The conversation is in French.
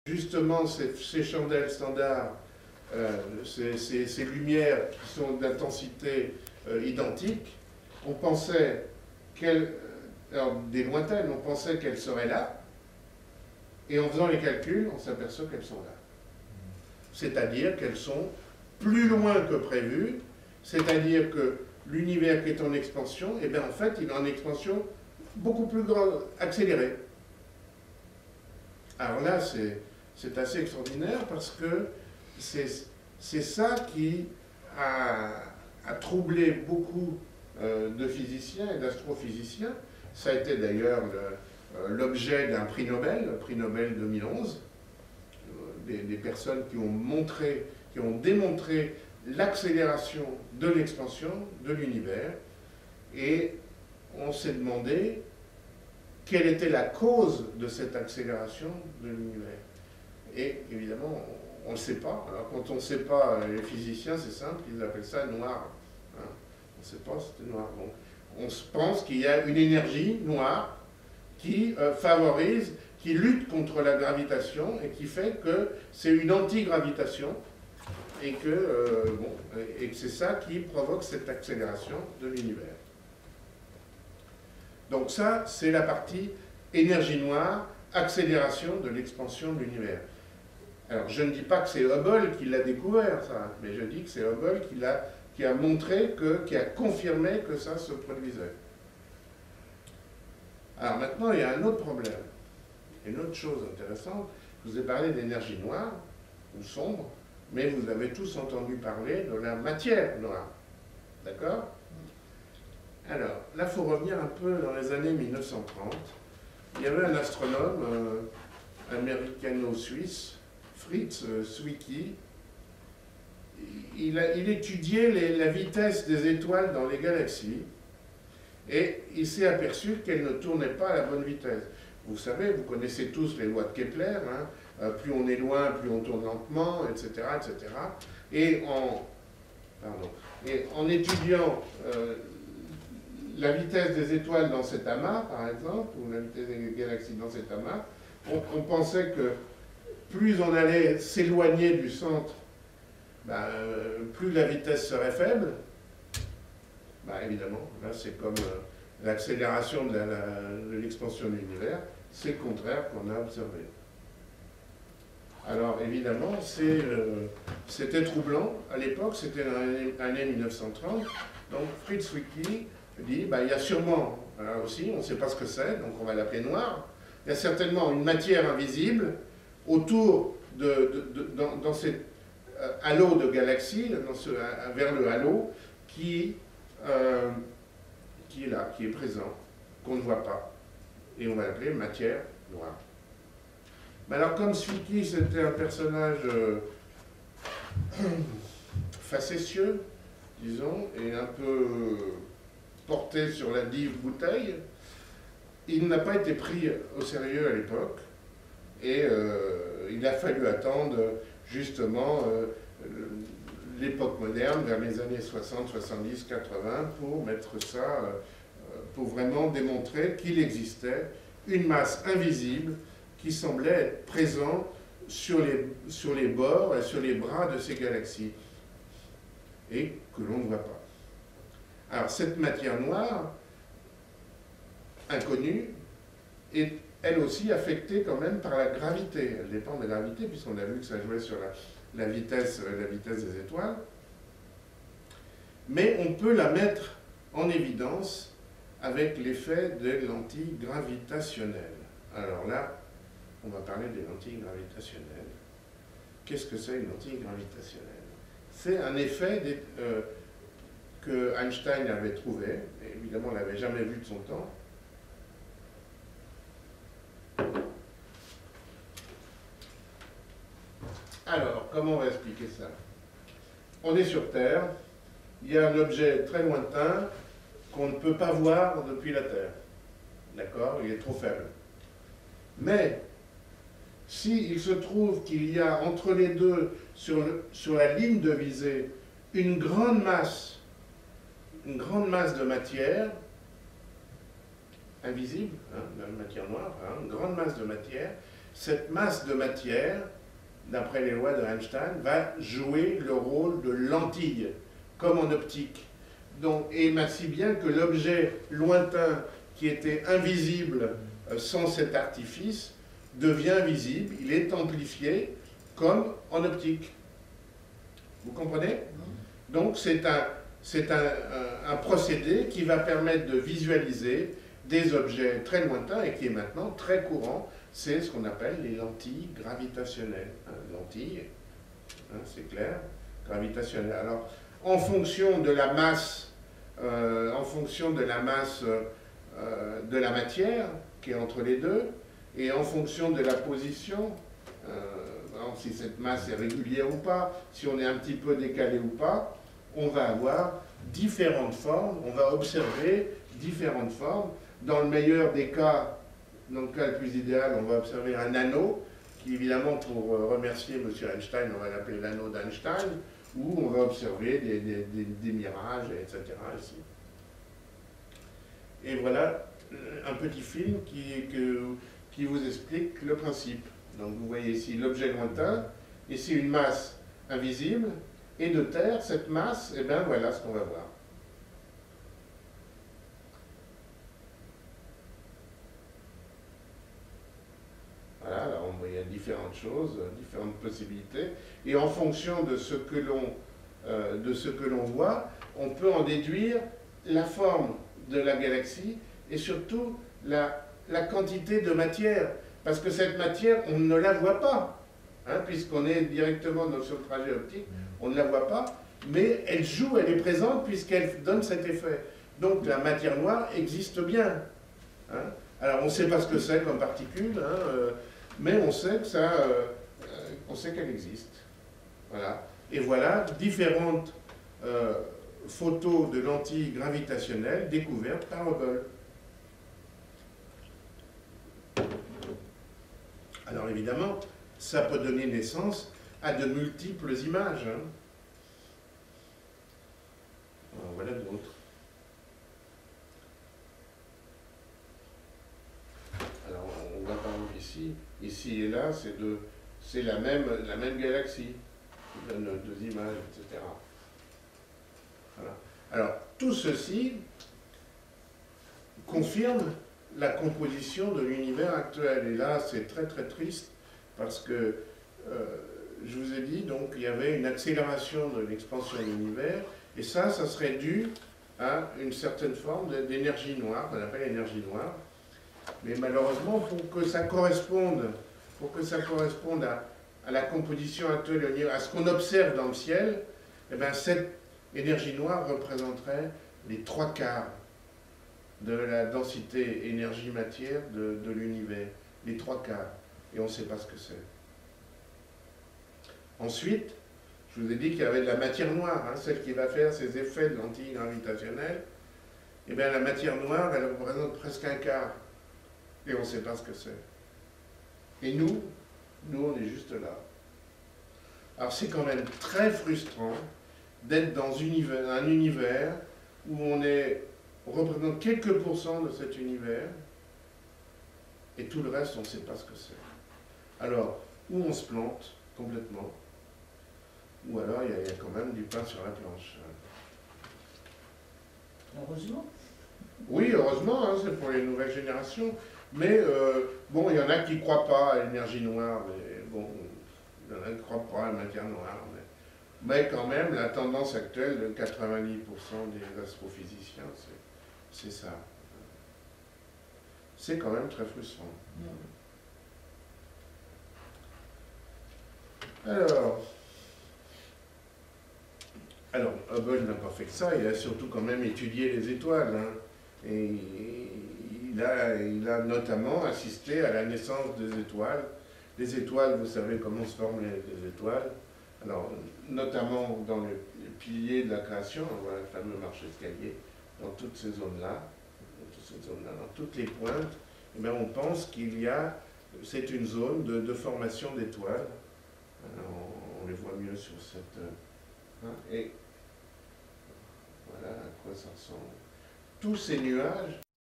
justement ces chandelles standards, ces lumières qui sont d'intensité identique, on pensait qu'elles, alors des lointaines, on pensait qu'elles seraient là, et en faisant les calculs, on s'aperçoit qu'elles sont là. C'est-à-dire qu'elles sont plus loin que prévu, c'est-à-dire que l'univers qui est en expansion, et bien en fait, il est en expansion beaucoup plus grande, accélérée. Alors là, c'est assez extraordinaire parce que c'est ça qui a troublé beaucoup de physiciens et d'astrophysiciens. Ça a été d'ailleurs l'objet d'un prix Nobel, le prix Nobel 2011, des personnes qui ont démontré l'accélération de l'expansion de l'univers, et on s'est demandé quelle était la cause de cette accélération de l'univers. Et évidemment, on ne le sait pas. Alors quand on ne sait pas, les physiciens, c'est simple, ils appellent ça noir. Hein, on ne sait pas, c'était noir. Donc, on pense qu'il y a une énergie noire qui favorise, qui lutte contre la gravitation et qui fait que c'est une anti-gravitation et que, et que c'est ça qui provoque cette accélération de l'univers. Donc ça, c'est la partie énergie noire, accélération de l'expansion de l'univers. Alors je ne dis pas que c'est Hubble qui l'a découvert, ça, mais je dis que c'est Hubble qui a montré, qui a confirmé que ça se produisait. Alors maintenant, il y a un autre problème, une autre chose intéressante. Je vous ai parlé d'énergie noire, ou sombre, mais vous avez tous entendu parler de la matière noire. D'accord ? Alors, là, il faut revenir un peu dans les années 1930. Il y avait un astronome américano-suisse, Fritz Zwicky. Il étudiait la vitesse des étoiles dans les galaxies et il s'est aperçu qu'elles ne tournaient pas à la bonne vitesse. Vous savez, vous connaissez tous les lois de Kepler, hein, plus on est loin, plus on tourne lentement, etc. etc. Et en étudiant la vitesse des étoiles dans cet amas, par exemple, ou la vitesse des galaxies dans cet amas, on pensait que plus on allait s'éloigner du centre, plus la vitesse serait faible. Évidemment, là c'est comme l'accélération de l'expansion de l'univers, c'est le contraire qu'on a observé. Alors évidemment, c'était troublant à l'époque, c'était dans l'année 1930, donc Fritz Zwicky dit, il y a sûrement, là aussi, on ne sait pas ce que c'est, donc on va l'appeler noir, il y a certainement une matière invisible autour dans cet halo de galaxies, vers le halo, qui est là, qui est présent, qu'on ne voit pas. Et on va l'appeler matière noire. Mais alors, comme Zwicky, c'était un personnage facétieux, disons, et un peu porté sur la dive bouteille, il n'a pas été pris au sérieux à l'époque, et il a fallu attendre justement l'époque moderne, vers les années 60, 70, 80, pour mettre ça, pour vraiment démontrer qu'il existait une masse invisible qui semblait être présente sur les bords et sur les bras de ces galaxies, et que l'on ne voit pas. Alors cette matière noire, inconnue, est elle aussi affectée quand même par la gravité. Elle dépend de la gravité, puisqu'on a vu que ça jouait sur la vitesse des étoiles. Mais on peut la mettre en évidence avec l'effet des lentilles gravitationnelles. Alors là, on va parler des lentilles gravitationnelles. Qu'est-ce que c'est une lentille gravitationnelle? C'est un effet que Einstein avait trouvé, et évidemment on ne l'avait jamais vu de son temps. Alors, comment on va expliquer ça? On est sur Terre, il y a un objet très lointain qu'on ne peut pas voir depuis la Terre. D'accord? Il est trop faible. Mais, s'il se trouve qu'il y a entre les deux, sur la ligne de visée, une grande masse de matière, invisible, la matière noire, une grande masse de matière, cette masse de matière, d'après les lois de Einstein, va jouer le rôle de lentille, comme en optique. Donc, et si bien que l'objet lointain qui était invisible sans cet artifice devient visible, il est amplifié comme en optique. Vous comprenez? Donc c'est un procédé qui va permettre de visualiser des objets très lointains et qui est maintenant très courant. C'est ce qu'on appelle les lentilles gravitationnelles. Lentilles, c'est clair, gravitationnelles. Alors, en fonction de la masse, de la matière qui est entre les deux, et en fonction de la position, si cette masse est régulière ou pas, si on est un petit peu décalé ou pas, on va avoir différentes formes, on va observer différentes formes. Dans le meilleur des cas, dans le cas le plus idéal, on va observer un anneau, qui évidemment, pour remercier M. Einstein, on va l'appeler l'anneau d'Einstein, où on va observer des mirages, etc. ici. Et voilà un petit film qui vous explique le principe. Donc vous voyez ici l'objet lointain, ici une masse invisible, et de terre, cette masse, et bien voilà ce qu'on va voir. Voilà, alors il y a différentes choses, différentes possibilités, et en fonction de ce que l'on voit, on peut en déduire la forme de la galaxie, et surtout la quantité de matière. Parce que cette matière, on ne la voit pas, puisqu'on est directement sur le trajet optique, on ne la voit pas, mais elle joue, elle est présente, puisqu'elle donne cet effet. Donc la matière noire existe bien. Alors on ne sait pas ce que c'est comme particule, mais on sait on sait qu'elle existe. Voilà. Et voilà différentes photos de lentilles gravitationnelles découvertes par Hubble. Alors évidemment, ça peut donner naissance à de multiples images. Alors, voilà d'autres. Alors on voit par exemple ici et là, c'est la même galaxie qui donne deux images, etc. Voilà. Alors tout ceci confirme la composition de l'univers actuel. Et là, c'est très très triste parce que, je vous ai dit, donc il y avait une accélération de l'expansion de l'univers, et ça serait dû à une certaine forme d'énergie noire, qu'on appelle énergie noire. Mais malheureusement, pour que ça corresponde à la composition actuelle, à ce qu'on observe dans le ciel, eh bien, cette énergie noire représenterait les 3/4 de la densité énergie-matière de l'univers, les 3/4, et on ne sait pas ce que c'est. Ensuite, je vous ai dit qu'il y avait de la matière noire, celle qui va faire ces effets de lentilles gravitationnelles. Eh bien, la matière noire, elle représente presque 1/4, et on ne sait pas ce que c'est. Et nous, on est juste là. Alors c'est quand même très frustrant d'être dans un univers où on représente quelques pourcents de cet univers, et tout le reste, on ne sait pas ce que c'est. Alors, ou on se plante complètement, ou alors il y a quand même du pain sur la planche. Heureusement. Oui, heureusement, c'est pour les nouvelles générations, mais bon, il y en a qui ne croient pas à l'énergie noire, mais bon, il y en a qui ne croient pas à la matière noire, mais quand même, la tendance actuelle de 90% des astrophysiciens, c'est ça. C'est quand même très frustrant. Alors, Hubble n'a pas fait que ça, il a surtout quand même étudié les étoiles. Et il a notamment assisté à la naissance des étoiles. Les étoiles, vous savez comment se forment les étoiles. Alors, notamment dans le pilier de la création, voilà le fameux marche escalier, dans toutes ces zones-là, dans toutes les pointes, eh bien, on pense c'est une zone de formation d'étoiles. On les voit mieux sur cette... et voilà à quoi ça ressemble. Tous ces nuages